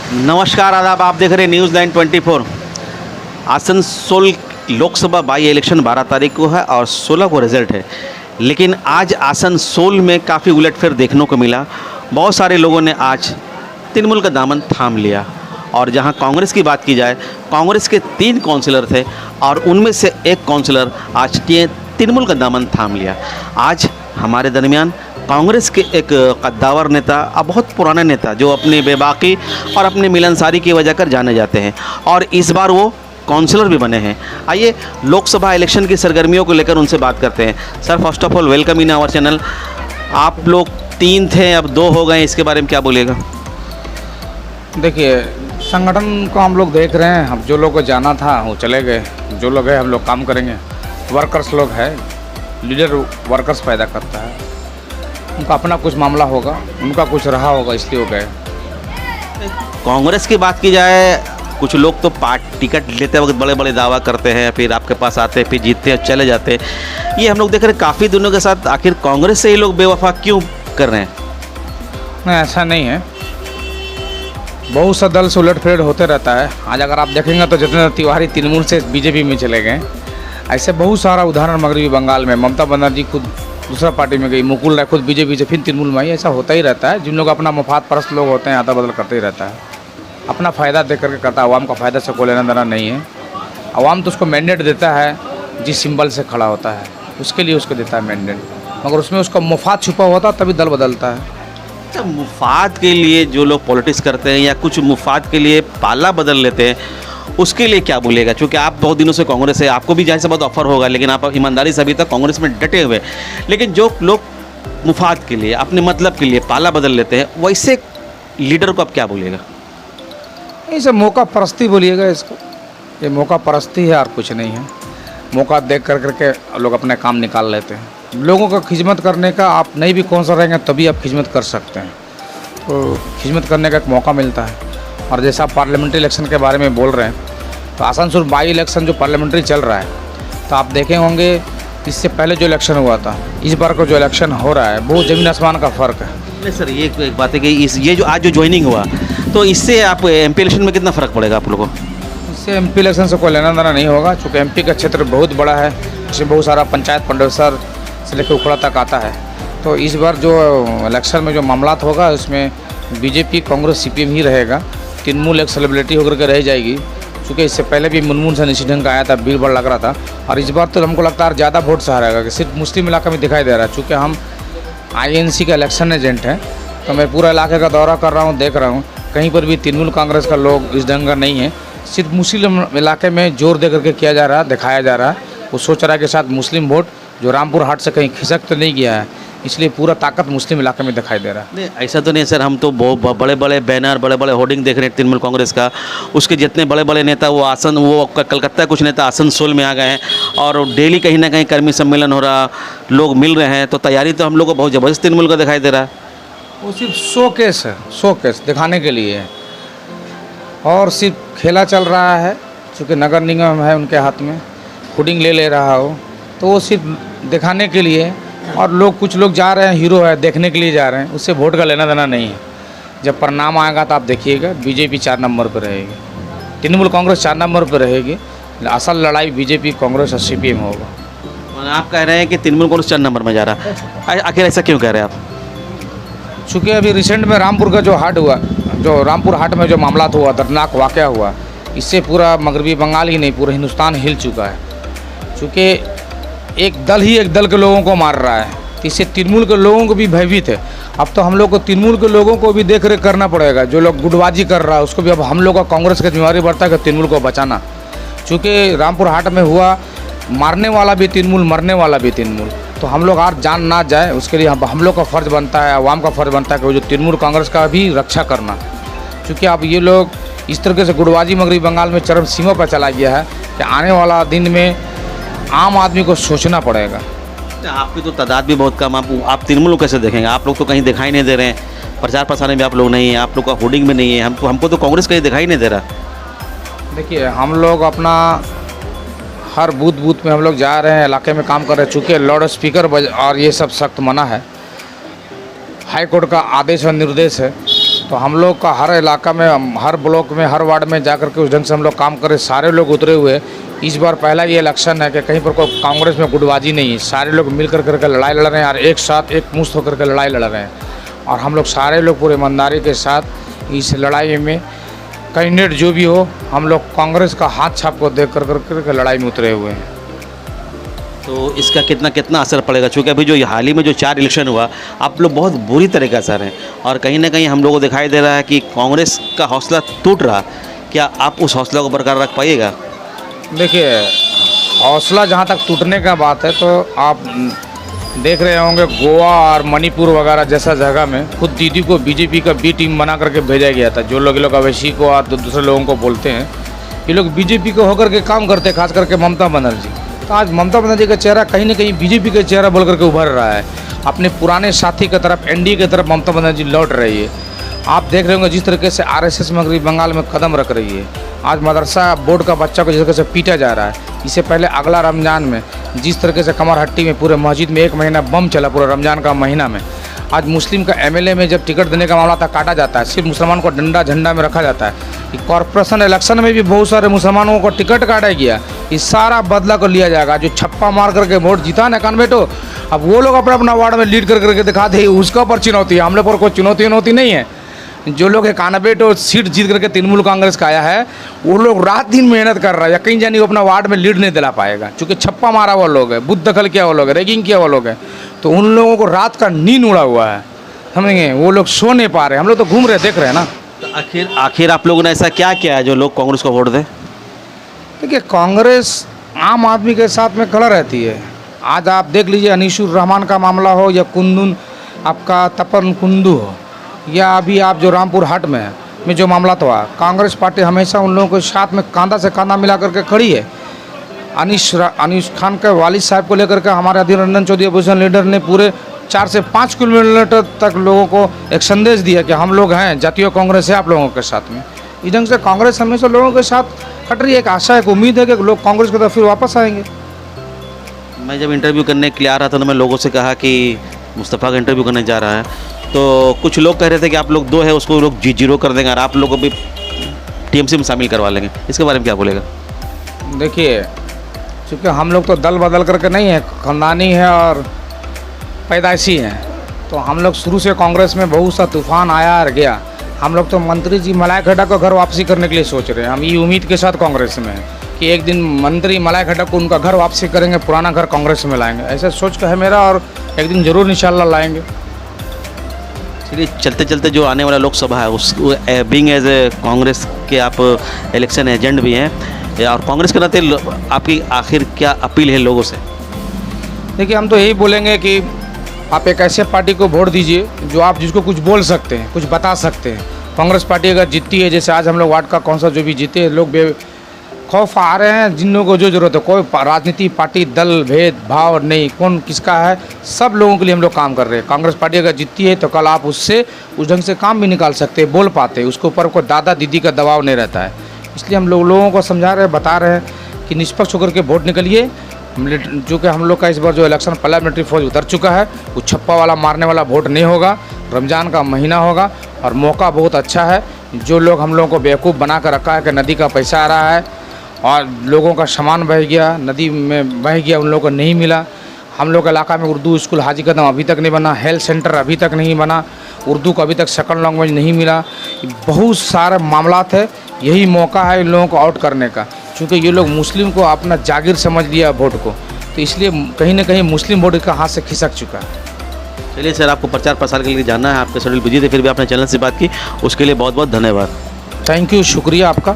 नमस्कार आदाब, आप देख रहे हैं news line 24। Asansol Lok Sabha by election 12 तारीख को है और 16 को रिजल्ट है। लेकिन आज आसनसोल में काफ़ी उलटफेर देखने को मिला। बहुत सारे लोगों ने आज तृणमूल का दामन थाम लिया। और जहां कांग्रेस की बात की जाए, कांग्रेस के 3 काउंसिलर थे और उनमें से एक काउंसिलर आज तृणमूल का दामन थाम लिया। आज हमारे दरमियान कांग्रेस के एक कद्दावर नेता, अब बहुत पुराने नेता, जो अपनी बेबाकी और अपनी मिलनसारी की वजह कर जाने जाते हैं और इस बार वो काउंसलर भी बने हैं। आइए लोकसभा इलेक्शन की सरगर्मियों को लेकर उनसे बात करते हैं। Sir, first of all welcome in our channel. आप लोग 3 थे, अब 2 हो गए, इसके बारे में क्या बोलिएगा? देखिए, संगठन को हम लोग देख रहे हैं। हम जो लोग को जाना था वो चले गए, जो लोग हैं हम लोग काम करेंगे। वर्कर्स लोग हैं, लीडर वर्कर्स पैदा करता है, उनका अपना कुछ मामला होगा, उनका कुछ रहा होगा, इसलिए हो गए। कांग्रेस की बात की जाए, कुछ लोग तो टिकट लेते वक्त बड़े बड़े दावा करते हैं, फिर आपके पास आते हैं, फिर जीतते हैं, चले जाते हैं। ये हम लोग देख रहे हैं काफ़ी दिनों के साथ। आखिर कांग्रेस से ये लोग बेवफा क्यों कर रहे हैं? नहीं, ऐसा नहीं है। बहुत सा दल से उलटफेर होते रहता है। आज अगर आप देखेंगे तो जितने तिवारी तृणमूल से बीजेपी में चले गए, ऐसे बहुत सारा उदाहरण मगरबी बंगाल में। ममता बनर्जी खुद दूसरा पार्टी में गई, मुकुल राय खुद बीजेपी से फिर तृणमूल में आई। ऐसा होता ही रहता है। जिन लोग अपना मफाद परस्त लोग होते हैं, अदल बदल करते ही रहता है। अपना फ़ायदा देख करके करता है। अवाम का फ़ायदा से कोई लेना देना नहीं है। अवाम तो उसको मैंडेट देता है जिस सिंबल से खड़ा होता है, उसके लिए उसको देता है मैंडेट, मगर उसमें उसका मुफाद छुपा होता तभी दल बदलता है। अच्छा, मुफाद के लिए जो लोग पॉलिटिक्स करते हैं या कुछ मुफाद के लिए पाला बदल लेते हैं, उसके लिए क्या बोलेगा? क्योंकि आप बहुत दिनों से कांग्रेस है, आपको भी जाहिर सी बात ऑफर होगा, लेकिन आप ईमानदारी से अभी तक कांग्रेस में डटे हुए। लेकिन जो लोग मुफाद के लिए, अपने मतलब के लिए पाला बदल लेते हैं, वैसे लीडर को आप क्या बोलिएगा? इसे मौका परस्ती बोलिएगा इसको। ये मौका परस्ती है और कुछ नहीं है। मौका देख कर करके लोग अपने काम निकाल लेते हैं। लोगों का खिदमत करने का, आप नहीं भी कौन सा रहेंगे तभी आप खिदमत कर सकते हैं। तो खिदमत करने का एक मौका मिलता है। और जैसा आप पार्लियामेंट्री इलेक्शन के बारे में बोल रहे हैं, तो आसनसोल बाई इलेक्शन जो पार्लियामेंट्री चल रहा है, तो आप देखे होंगे इससे पहले जो इलेक्शन हुआ था, इस बार का जो इलेक्शन हो रहा है, बहुत ज़मीन आसमान का फ़र्क है। नहीं सर, ये एक बात है कि ये जो आज जो ज्वाइनिंग हुआ, तो इससे आप एमपी इलेक्शन में कितना फ़र्क पड़ेगा आप लोगों को? इससे एमपी इलेक्शन से कोई लेना देना नहीं होगा, चूँकि एमपी का क्षेत्र बहुत बड़ा है। इसमें बहुत सारा पंचायत पंडेसर से लेकर उखड़ा तक आता है। तो इस बार जो इलेक्शन में जो मामला होगा, उसमें बीजेपी, कांग्रेस, सीपीएम ही रहेगा। तृणमूल एक सेलिब्रिटी होकर के रह जाएगी, क्योंकि इससे पहले भी मुनमुन से निषेधन का आया था, भीड़ भाड़ लग रहा था। और इस बार तो हमको लगता है ज़्यादा वोट से हारेगा, कि सिर्फ मुस्लिम इलाका में दिखाई दे रहा है। चूँकि हम आईएनसी का इलेक्शन एजेंट हैं, तो मैं पूरा इलाके का दौरा कर रहा हूँ, देख रहा हूँ, कहीं पर भी तृणमूल कांग्रेस का लोग इस ढंग का नहीं है। सिर्फ मुस्लिम इलाके में जोर दे करके किया जा रहा है, दिखाया जा रहा है। वो सोच रहा है के साथ मुस्लिम वोट जो रामपुर हाट से कहीं खिसक तो नहीं गया है, इसलिए पूरा ताकत मुस्लिम इलाके में दिखाई दे रहा है। नहीं, ऐसा तो नहीं सर। हम तो बहुत बड़े बड़े बैनर, बड़े बड़े होर्डिंग देख रहे हैं तृणमूल कांग्रेस का। उसके जितने बड़े बड़े नेता वो कलकत्ता कुछ नेता आसनसोल में आ गए हैं और डेली कहीं ना कहीं कर्मी सम्मेलन हो रहा, लोग मिल रहे हैं। तो तैयारी तो हम लोग को बहुत ज़बरदस्त तृणमूल का दिखाई दे रहा है। वो सिर्फ शोकेस है, शोकेस दिखाने के लिए है। और सिर्फ खेला चल रहा है, चूँकि नगर निगम है उनके हाथ में, होर्डिंग ले रहा हो, तो वो सिर्फ दिखाने के लिए। और लोग, कुछ लोग जा रहे हैं, हीरो है, देखने के लिए जा रहे हैं, उससे वोट का लेना देना नहीं है। जब परिणाम आएगा तो आप देखिएगा, बीजेपी 4 नंबर पर रहेगी, तृणमूल कांग्रेस 4 नंबर पर रहेगी। असल लड़ाई बीजेपी, कांग्रेस और सीपीएम होगा। और आप कह रहे हैं कि तृणमूल कांग्रेस 4 नंबर में जा रहा है, आखिर ऐसा क्यों कह रहे हैं आप? चूँकि अभी रिसेंट में रामपुर का जो हाट हुआ, जो रामपुर हाट में जो मामला हुआ, दर्दनाक वाक़या हुआ, इससे पूरा मगरबी बंगाल ही नहीं, पूरा हिंदुस्तान हिल चुका है। चूँकि एक दल ही एक दल के लोगों को मार रहा है, तो इससे तृणमूल के लोगों को भी भयभीत है। अब तो हम लोग को तृणमूल के लोगों को भी देख रेख करना पड़ेगा। जो लोग गुटबाजी कर रहा है उसको भी अब हम लोग का, कांग्रेस का जिम्मेवारी बढ़ता है कि तृणमूल को बचाना। चूँकि रामपुर हाट में हुआ, मारने वाला भी तृणमूल, मरने वाला भी तृणमूल, तो हम लोग आज जान ना जाए, उसके लिए हम लोग का फ़र्ज़ बनता है, आवाम का फ़र्ज़ बनता है कि वो जो तृणमूल कांग्रेस का भी रक्षा करना। क्योंकि अब ये लोग इस तरीके से गुटबाजी मगरबी बंगाल में चरम सीमा पर चला गया है कि आने वाला दिन में आम आदमी को सोचना पड़ेगा। आपकी तो तादाद भी बहुत कम, आप तृणमूल को कैसे देखेंगे? आप लोग तो कहीं दिखाई नहीं दे रहे हैं, प्रचार प्रसार में भी आप लोग नहीं हैं, आप लोग का होर्डिंग में नहीं है। हमको तो कांग्रेस कहीं दिखाई नहीं दे रहा। देखिए, हम लोग अपना हर बूथ में हम लोग जा रहे हैं, इलाके में काम कर रहे हैं। चूँकि लाउड स्पीकर और ये सब सख्त मना है, हाई कोर्ट का आदेश और निर्देश है तो हम लोग का हर इलाका में, हर ब्लॉक में, हर वार्ड में जाकर के उस ढंग से हम लोग काम करें। सारे लोग उतरे हुए हैं। इस बार पहला ये इलेक्शन है कि कहीं पर कोई कांग्रेस में गुटबाजी नहीं है। सारे लोग मिलकर करके लड़ाई लड़ रहे हैं और एक साथ एक मुश्त होकर के लड़ाई लड़ रहे हैं। और हम लोग सारे लोग पूरे ईमानदारी के साथ इस लड़ाई में कैंडिडेट जो भी हो, हम लोग कांग्रेस का हाथ छाप को देख कर लड़ाई में उतरे हुए हैं। तो इसका कितना कितना असर पड़ेगा? क्योंकि अभी जो हाल ही में जो 4 इलेक्शन हुआ, आप लोग बहुत बुरी तरीके से रहे और कहीं ना कहीं हम लोगों को दिखाई दे रहा है कि कांग्रेस का हौसला टूट रहा। क्या आप उस हौसला को बरकरार रख पाइएगा? देखिए, हौसला जहाँ तक टूटने का बात है तो आप देख रहे होंगे गोवा और मणिपुर वगैरह जैसा जगह में खुद दीदी को बीजेपी का बी टीम बना करके भेजा गया था। जो लोग अवैसी को और दूसरे लोगों को बोलते हैं, ये लोग बीजेपी को होकर के काम करते हैं, खास करके ममता बनर्जी। तो आज ममता बनर्जी का चेहरा कहीं ना कहीं बीजेपी का चेहरा बोल करके उभर रहा है। अपने पुराने साथी की तरफ, एनडीए की तरफ ममता बनर्जी लौट रही है। आप देख रहे होंगे जिस तरीके से आरएसएस मगरबी बंगाल में कदम रख रही है। आज मदरसा बोर्ड का बच्चा को जिस तरीके से पीटा जा रहा है। इससे पहले अगला रमज़ान में जिस तरीके से कमरहट्टी में पूरे मस्जिद में 1 महीना बम चला, पूरे रमज़ान का महीना में। आज मुस्लिम का एमएलए में जब टिकट देने का मामला था, काटा जाता है। सिर्फ मुसलमान को डंडा झंडा में रखा जाता है। कॉरपोरेशन इलेक्शन में भी बहुत सारे मुसलमानों को टिकट काटा गया। इस सारा बदला को लिया जाएगा। जो छप्पा मार करके वोट जीता ना कानबेटो, अब वो लोग अपना अपना वार्ड में लीड करके दिखाते हैं, उसका पर चुनौती है। हम लोग पर कोई चुनौती नहीं है। जो लोग कानबेटो सीट जीत करके तृणमूल कांग्रेस का आया है, वो लोग रात दिन मेहनत कर रहा है। यकीन जानी वो अपना वार्ड में लीड नहीं दिला पाएगा, क्योंकि छप्पा मारा वो लोग है, बुद्ध दखल किया वो लोग है, रैगिंग किया वो लोग है। तो उन लोगों को रात का नींद उड़ा हुआ है, समझेंगे? वो लोग सो नहीं पा रहे। हम लोग तो घूम रहे, देख रहे हैं ना। तो आखिर आप लोगों ने ऐसा क्या किया है जो लोग कांग्रेस को वोट दें? देखिए, कांग्रेस आम आदमी के साथ में खड़ा रहती है। आज आप देख लीजिए, अनीशुर रहमान का मामला हो या कुंदन आपका तपन कुंदू हो, या अभी आप जो रामपुर हाट में जो मामला तो हुआ, कांग्रेस पार्टी हमेशा उन लोगों के साथ में कंधा से कंधा मिला करके खड़ी है। अनीस खान के वालिद साहब को लेकर के हमारे अधीर रंजन चौधरी अपोजिशन लीडर ने पूरे 4 से 5 किलोमीटर तक लोगों को एक संदेश दिया कि हम लोग हैं, जातीय कांग्रेस है आप लोगों के साथ में। इस ढंग से कांग्रेस हमेशा लोगों के साथ खट रही है। एक आशा है, एक उम्मीद है कि लोग कांग्रेस की तरफ फिर वापस आएंगे। मैं जब इंटरव्यू करने के लिए आ रहा था तो मैं लोगों से कहा कि मुस्तफ़ा का इंटरव्यू करने जा रहा है, तो कुछ लोग कह रहे थे कि आप लोग 2 है उसको लोग 0 कर देंगे और आप लोग को भी टीएमसी में शामिल करवा लेंगे। इसके बारे में क्या बोलेगा? देखिए, चूँकि हम लोग तो दल बदल करके नहीं है, खानदानी है और पैदाइशी हैं। तो हम लोग शुरू से कांग्रेस में बहुत सा तूफान आया और गया। हम लोग तो मंत्री जी मलाई खड्डा को घर वापसी करने के लिए सोच रहे हैं। हम ये उम्मीद के साथ कांग्रेस में हैं कि एक दिन मंत्री मलाई खड्डा को उनका घर वापसी करेंगे, पुराना घर कांग्रेस में लाएंगे। ऐसा सोच का है मेरा, और एक दिन ज़रूर इंशाल्लाह लाएंगे। चलिए, चलते चलते जो आने वाला लोकसभा है उस बीइंग एज ए कांग्रेस के आप इलेक्शन एजेंट भी हैं, और कांग्रेस के नाते आपकी आखिर क्या अपील है लोगों से? देखिए, हम तो यही बोलेंगे कि आप एक ऐसे पार्टी को वोट दीजिए जो आप जिसको कुछ बोल सकते हैं, कुछ बता सकते हैं। कांग्रेस पार्टी अगर जीतती है, जैसे आज हम लोग वार्ड का कौंसल जो भी जीते, लोग बेखौफ आ रहे हैं। जिन लोगों को जो जरूरत है, कोई राजनीति पार्टी दल भेद भाव नहीं, कौन किसका है, सब लोगों के लिए हम लोग काम कर रहे हैं। कांग्रेस पार्टी अगर जीतती है तो कल आप उससे उस ढंग से काम भी निकाल सकते हैं, बोल पाते हैं। उसके ऊपर कोई दादा दीदी का दबाव नहीं रहता है। इसलिए हम लोगों को समझा रहे हैं, बता रहे हैं कि निष्पक्ष होकर के वोट निकलिए। जो कि हम लोग का इस बार जो इलेक्शन पैरामिलिट्री फौज उतर चुका है, वो छप्पा वाला मारने वाला वोट नहीं होगा। रमज़ान का महीना होगा और मौका बहुत अच्छा है। जो लोग हम लोगों को बेवकूफ़ बना कर रखा है कि नदी का पैसा आ रहा है और लोगों का सामान बह गया, नदी में बह गया, उन लोगों को नहीं मिला। हम लोग के इलाका में उर्दू स्कूल हाजी कदम अभी तक नहीं बना, हेल्थ सेंटर अभी तक नहीं बना, उर्दू को अभी तक सेकंड लैंग्वेज नहीं मिला। बहुत सारे मामलात है। यही मौका है इन लोगों को आउट करने का, क्योंकि ये लोग मुस्लिम को अपना जागीर समझ लिया वोट को, तो इसलिए कहीं ना कहीं मुस्लिम वोट का हाथ से खिसक चुका है। चलिए सर, आपको प्रचार प्रसार के लिए जाना है, आपके शेड्यूल बिजी थे, फिर भी आपने चैनल से बात की, उसके लिए बहुत बहुत धन्यवाद। थैंक यू, शुक्रिया आपका।